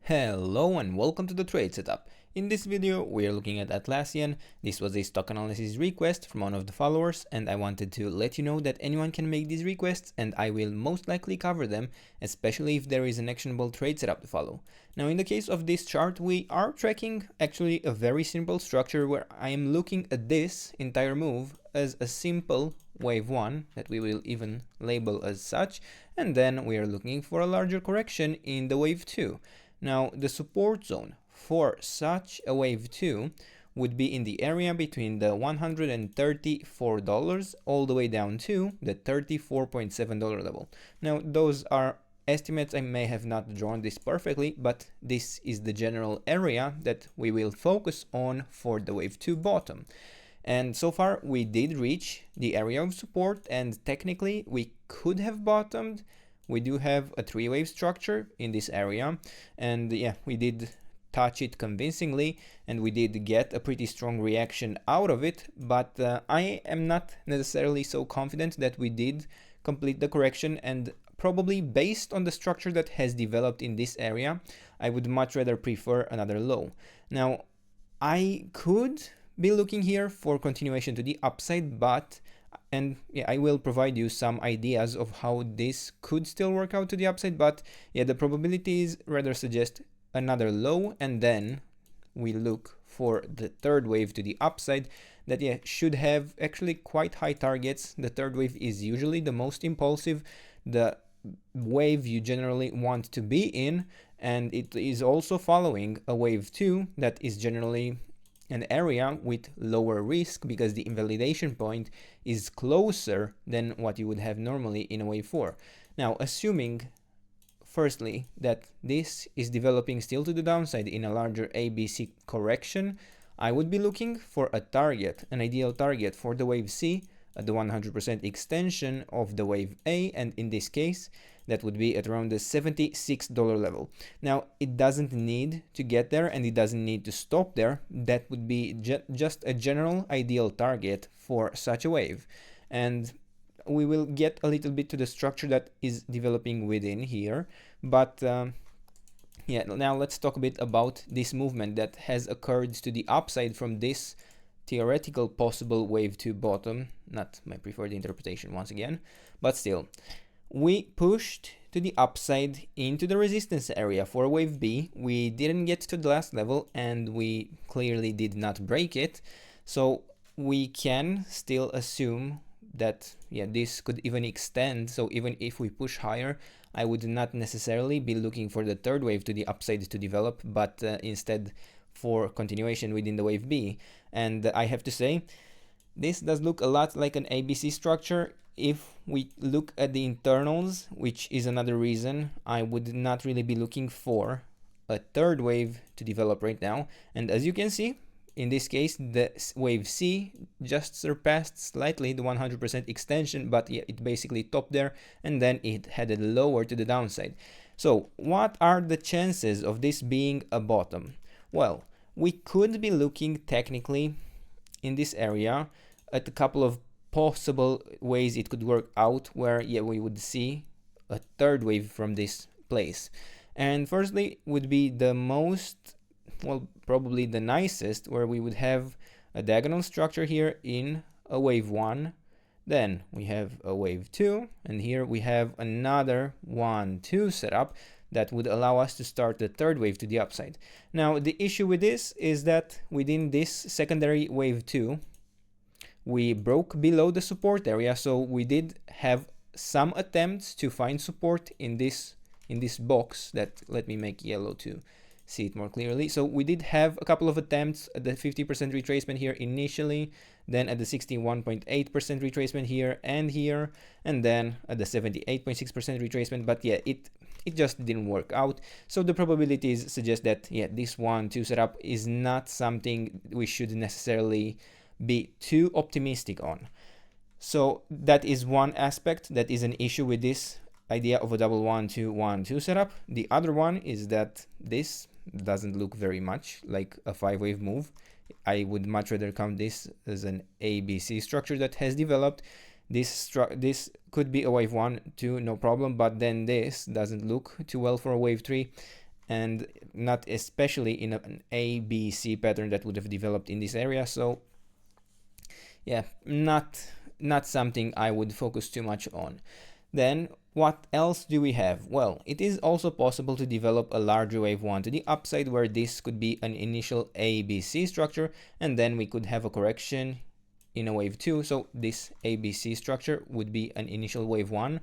Hello and welcome to the trade setup. In this video we are looking at Atlassian. This was a stock analysis request from one of the followers, and I wanted to let you know that anyone can make these requests and I will most likely cover them, especially if there is an actionable trade setup to follow. Now in the case of this chart, we are tracking actually a very simple structure where I am looking at this entire move as a simple wave 1 that we will even label as such, and then we are looking for a larger correction in the wave 2. Now, the support zone for such a wave 2 would be in the area between the $134 all the way down to the $34.7 level. Now, those are estimates. I may have not drawn this perfectly, but this is the general area that we will focus on for the wave 2 bottom. And so far, we did reach the area of support, and technically, we could have bottomed. We do have a three-wave structure in this area, and yeah, we did touch it convincingly, and we did get a pretty strong reaction out of it, but I am not necessarily so confident that we did complete the correction, and probably based on the structure that has developed in this area, I would much rather prefer another low. Now, I could be looking here for continuation to the upside, and yeah, I will provide you some ideas of how this could still work out to the upside, but yeah, the probabilities rather suggest another low, and then we look for the third wave to the upside that yeah, should have actually quite high targets. The third wave is usually the most impulsive, the wave you generally want to be in, and it is also following a wave 2 that is generally an area with lower risk because the invalidation point is closer than what you would have normally in a wave 4. Now, assuming firstly that this is developing still to the downside in a larger ABC correction, I would be looking for a target, an ideal target for the wave C at the 100% extension of the wave A, and in this case that would be at around the $76 level. Now, it doesn't need to get there and it doesn't need to stop there. That would be just a general ideal target for such a wave. And we will get a little bit to the structure that is developing within here. But yeah, now let's talk a bit about this movement that has occurred to the upside from this theoretical possible wave 2 bottom. Not my preferred interpretation once again, but still. We pushed to the upside into the resistance area for wave B. We didn't get to the last level and we clearly did not break it. So we can still assume that yeah, this could even extend. So even if we push higher, I would not necessarily be looking for the third wave to the upside to develop, but instead for continuation within the wave B. And I have to say, this does look a lot like an ABC structure. If we look at the internals, which is another reason I would not really be looking for a third wave to develop right now. And as you can see, in this case, the wave C just surpassed slightly the 100% extension, but yeah, it basically topped there and then it headed lower to the downside. So what are the chances of this being a bottom? Well, we could be looking technically in this area at a couple of possible ways it could work out where yeah, we would see a third wave from this place. And firstly would be the most, well, probably the nicest, where we would have a diagonal structure here in a wave 1, then we have a wave 2, and here we have another 1-2 setup that would allow us to start the third wave to the upside. Now the issue with this is that within this secondary wave 2 we broke below the support area, so we did have some attempts to find support in this box that, let me make yellow to see it more clearly. So we did have a couple of attempts at the 50% retracement here initially, then at the 61.8% retracement here, and then at the 78.6% retracement, but yeah, it just didn't work out. So the probabilities suggest that yeah, this 1-2 setup is not something we should necessarily be too optimistic on. So that is one aspect that is an issue with this idea of a double 1-2-1-2 setup. The other one is that this doesn't look very much like a 5-wave move. I would much rather count this as an ABC structure that has developed. This could be a wave 1, 2, no problem, but then this doesn't look too well for a wave 3. and not especially in an ABC pattern that would have developed in this area. So yeah, not something I would focus too much on. Then what else do we have? Well, it is also possible to develop a larger wave 1 to the upside, where this could be an initial ABC structure, and then we could have a correction in a wave 2. So this ABC structure would be an initial wave 1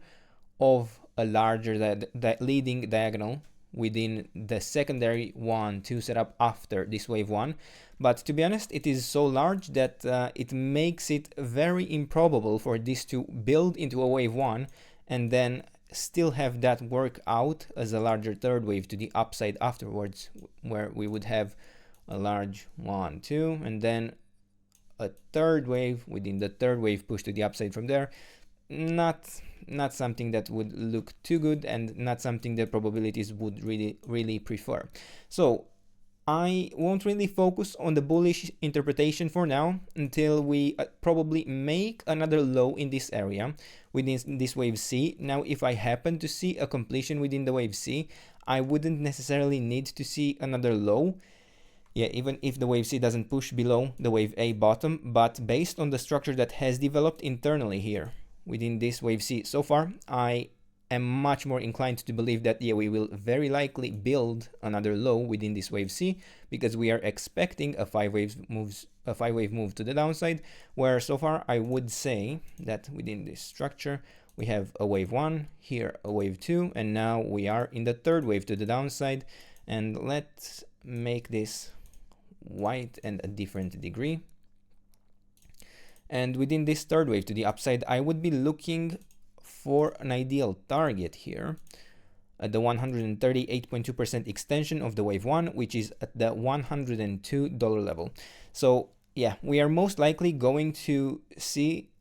of a larger that leading diagonal within the secondary 1-2 setup after this wave 1. But to be honest, it is so large that it makes it very improbable for this to build into a wave 1 and then still have that work out as a larger third wave to the upside afterwards, where we would have a large 1-2 and then a third wave within the third wave push to the upside from there. Not something that would look too good, and not something that probabilities would really prefer. So I won't really focus on the bullish interpretation for now until we probably make another low in this area within this wave C. Now, if I happen to see a completion within the wave C, I wouldn't necessarily need to see another low. Yeah, even if the wave C doesn't push below the wave A bottom, but based on the structure that has developed internally here within this wave C so far, I am much more inclined to believe that, yeah, we will very likely build another low within this wave C, because we are expecting a 5-wave move to the downside, where so far I would say that within this structure we have a wave 1, here a wave 2, and now we are in the third wave to the downside. And let's make this white and a different degree. And within this third wave to the upside, I would be looking for an ideal target here at the 138.2% extension of the wave 1, which is at the $102 level. So yeah, we are most likely going to see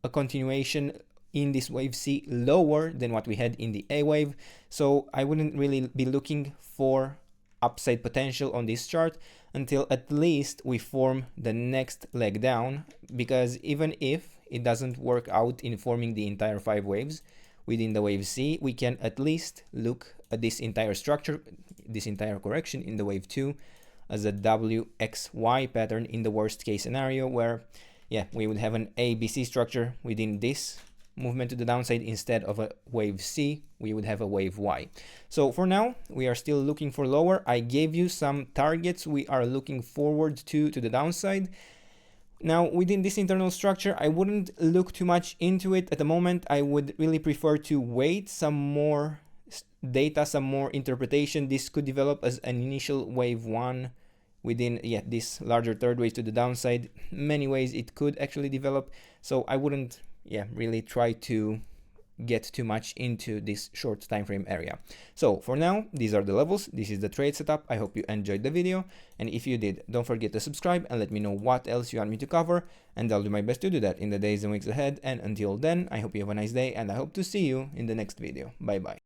a continuation in this wave C lower than what we had in the A wave. So I wouldn't really be looking for upside potential on this chart until at least we form the next leg down, because even if it doesn't work out in forming the entire 5 waves within the wave C, we can at least look at this entire structure, this entire correction in the wave 2 as a WXY pattern in the worst case scenario, where yeah, we would have an ABC structure within this movement to the downside. Instead of a wave C, we would have a wave Y. So for now, we are still looking for lower. I gave you some targets we are looking forward to the downside. Now, within this internal structure, I wouldn't look too much into it at the moment. I would really prefer to wait some more data, some more interpretation. This could develop as an initial wave 1 within this larger third wave to the downside. Many ways it could actually develop. So I wouldn't really try to get too much into this short time frame area. So for now, these are the levels. This is the trade setup. I hope you enjoyed the video, and if you did, don't forget to subscribe and let me know what else you want me to cover, and I'll do my best to do that in the days and weeks ahead. And until then, I hope you have a nice day, and I hope to see you in the next video. Bye bye.